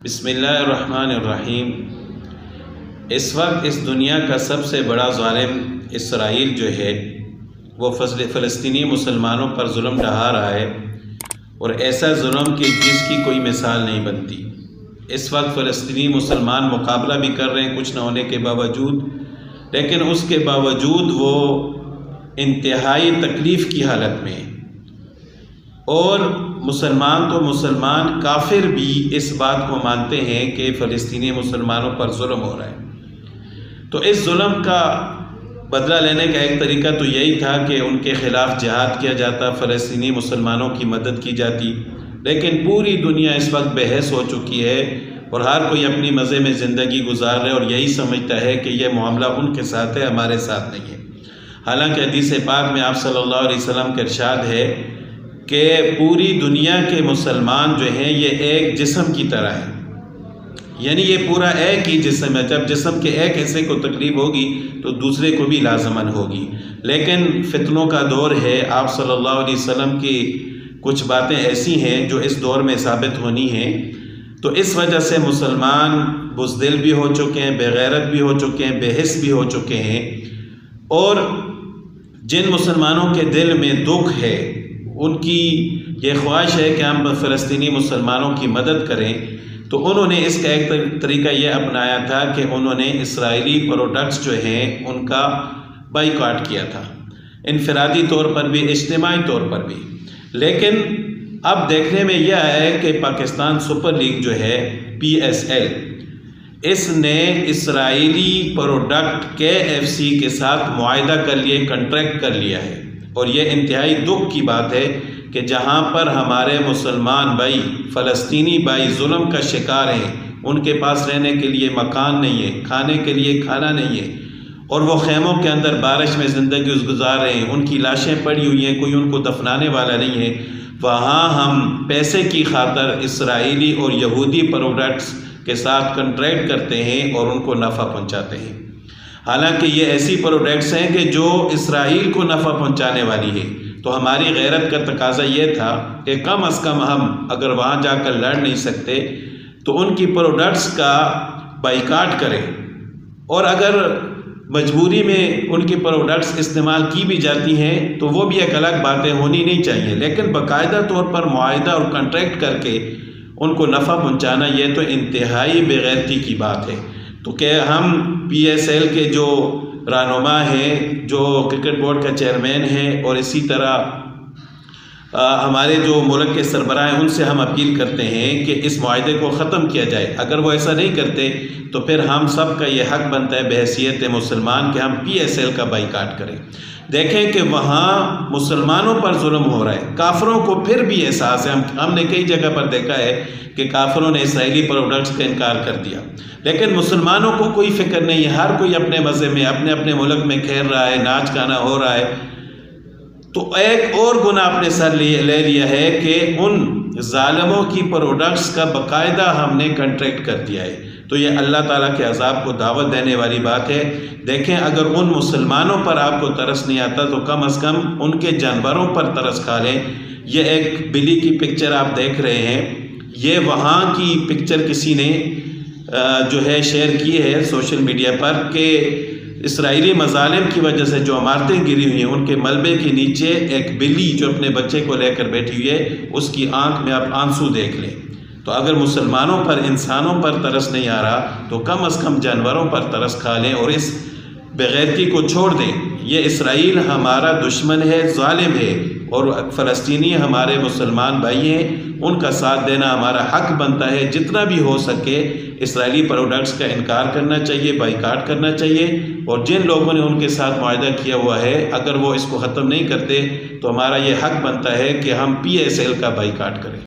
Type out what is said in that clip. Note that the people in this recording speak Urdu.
بسم اللہ الرحمن الرحیم۔ اس وقت اس دنیا کا سب سے بڑا ظالم اسرائیل جو ہے وہ فلسطینی مسلمانوں پر ظلم ڈھا رہا ہے، اور ایسا ظلم کہ جس کی کوئی مثال نہیں بنتی۔ اس وقت فلسطینی مسلمان مقابلہ بھی کر رہے ہیں کچھ نہ ہونے کے باوجود، لیکن اس کے باوجود وہ انتہائی تکلیف کی حالت میں ہیں، اور مسلمان تو مسلمان کافر بھی اس بات کو مانتے ہیں کہ فلسطینی مسلمانوں پر ظلم ہو رہا ہے۔ تو اس ظلم کا بدلہ لینے کا ایک طریقہ تو یہی تھا کہ ان کے خلاف جہاد کیا جاتا، فلسطینی مسلمانوں کی مدد کی جاتی، لیکن پوری دنیا اس وقت بحث ہو چکی ہے اور ہر کوئی اپنی مزے میں زندگی گزار رہے اور یہی سمجھتا ہے کہ یہ معاملہ ان کے ساتھ ہے، ہمارے ساتھ نہیں ہے۔ حالانکہ حدیث پاک میں آپ صلی اللہ علیہ وسلم کا ارشاد ہے کہ پوری دنیا کے مسلمان جو ہیں یہ ایک جسم کی طرح ہیں، یعنی یہ پورا ایک ہی جسم ہے۔ جب جسم کے ایک حصے کو تکلیف ہوگی تو دوسرے کو بھی لازماً ہوگی، لیکن فتنوں کا دور ہے۔ آپ صلی اللہ علیہ وسلم کی کچھ باتیں ایسی ہیں جو اس دور میں ثابت ہونی ہیں، تو اس وجہ سے مسلمان بزدل بھی ہو چکے ہیں، بے غیرت بھی ہو چکے ہیں، بے حس بھی ہو چکے ہیں، اور جن مسلمانوں کے دل میں دکھ ہے ان کی یہ خواہش ہے کہ ہم فلسطینی مسلمانوں کی مدد کریں، تو انہوں نے اس کا ایک طریقہ یہ اپنایا تھا کہ انہوں نے اسرائیلی پروڈکٹس جو ہیں ان کا بائیکاٹ کیا تھا، انفرادی طور پر بھی، اجتماعی طور پر بھی۔ لیکن اب دیکھنے میں یہ آیا ہے کہ پاکستان سپر لیگ جو ہے PSL، اس نے اسرائیلی پروڈکٹ KFC کے ساتھ معاہدہ کر لیے، کنٹریکٹ کر لیا ہے، اور یہ انتہائی دکھ کی بات ہے کہ جہاں پر ہمارے مسلمان بھائی، فلسطینی بھائی ظلم کا شکار ہیں، ان کے پاس رہنے کے لیے مکان نہیں ہے، کھانے کے لیے کھانا نہیں ہے، اور وہ خیموں کے اندر بارش میں زندگی گزار رہے ہیں، ان کی لاشیں پڑی ہوئی ہیں، کوئی ان کو دفنانے والا نہیں ہے، وہاں ہم پیسے کی خاطر اسرائیلی اور یہودی پروڈکٹس کے ساتھ کنٹریکٹ کرتے ہیں اور ان کو نفع پہنچاتے ہیں۔ حالانکہ یہ ایسی پروڈکٹس ہیں کہ جو اسرائیل کو نفع پہنچانے والی ہے، تو ہماری غیرت کا تقاضا یہ تھا کہ کم از کم ہم اگر وہاں جا کر لڑ نہیں سکتے تو ان کی پروڈکٹس کا بائیکاٹ کریں، اور اگر مجبوری میں ان کی پروڈکٹس استعمال کی بھی جاتی ہیں تو وہ بھی ایک الگ باتیں ہونی نہیں چاہیے، لیکن باقاعدہ طور پر معاہدہ اور کنٹریکٹ کر کے ان کو نفع پہنچانا یہ تو انتہائی بے غیرتی کی بات ہے۔ تو کہ ہم PSL کے جو رہنما ہیں، جو کرکٹ بورڈ کا چیئرمین ہیں، اور اسی طرح ہمارے جو ملک کے سربراہ ہیں، ان سے ہم اپیل کرتے ہیں کہ اس معاہدے کو ختم کیا جائے۔ اگر وہ ایسا نہیں کرتے تو پھر ہم سب کا یہ حق بنتا ہے بحیثیت مسلمان کہ ہم PSL کا بائیکاٹ کریں۔ دیکھیں کہ وہاں مسلمانوں پر ظلم ہو رہا ہے، کافروں کو پھر بھی احساس ہے۔ ہم نے کئی جگہ پر دیکھا ہے کہ کافروں نے اسرائیلی پروڈکٹس کا انکار کر دیا، لیکن مسلمانوں کو کوئی فکر نہیں ہے، ہر کوئی اپنے مزے میں، اپنے اپنے ملک میں کھیل رہا ہے، ناچ گانا ہو رہا ہے۔ تو ایک اور گناہ اپنے سر لے لیا ہے کہ ان ظالموں کی پروڈکٹس کا باقاعدہ ہم نے کنٹریکٹ کر دیا ہے، تو یہ اللہ تعالیٰ کے عذاب کو دعوت دینے والی بات ہے۔ دیکھیں اگر ان مسلمانوں پر آپ کو ترس نہیں آتا تو کم از کم ان کے جانوروں پر ترس کھا لیں۔ یہ ایک بلی کی پکچر آپ دیکھ رہے ہیں، یہ وہاں کی پکچر کسی نے جو ہے شیئر کی ہے سوشل میڈیا پر کہ اسرائیلی مظالم کی وجہ سے جو عمارتیں گری ہوئی ہیں ان کے ملبے کے نیچے ایک بلی جو اپنے بچے کو لے کر بیٹھی ہوئی ہے، اس کی آنکھ میں آپ آنسو دیکھ لیں۔ تو اگر مسلمانوں پر، انسانوں پر ترس نہیں آ رہا تو کم از کم جانوروں پر ترس کھا لیں اور اس بغیرتی کو چھوڑ دیں۔ یہ اسرائیل ہمارا دشمن ہے، ظالم ہے، اور فلسطینی ہمارے مسلمان بھائی ہیں، ان کا ساتھ دینا ہمارا حق بنتا ہے۔ جتنا بھی ہو سکے اسرائیلی پروڈکٹس کا انکار کرنا چاہیے، بائیکاٹ کرنا چاہیے، اور جن لوگوں نے ان کے ساتھ معاہدہ کیا ہوا ہے اگر وہ اس کو ختم نہیں کرتے تو ہمارا یہ حق بنتا ہے کہ ہم PSL کا بائیکاٹ کریں۔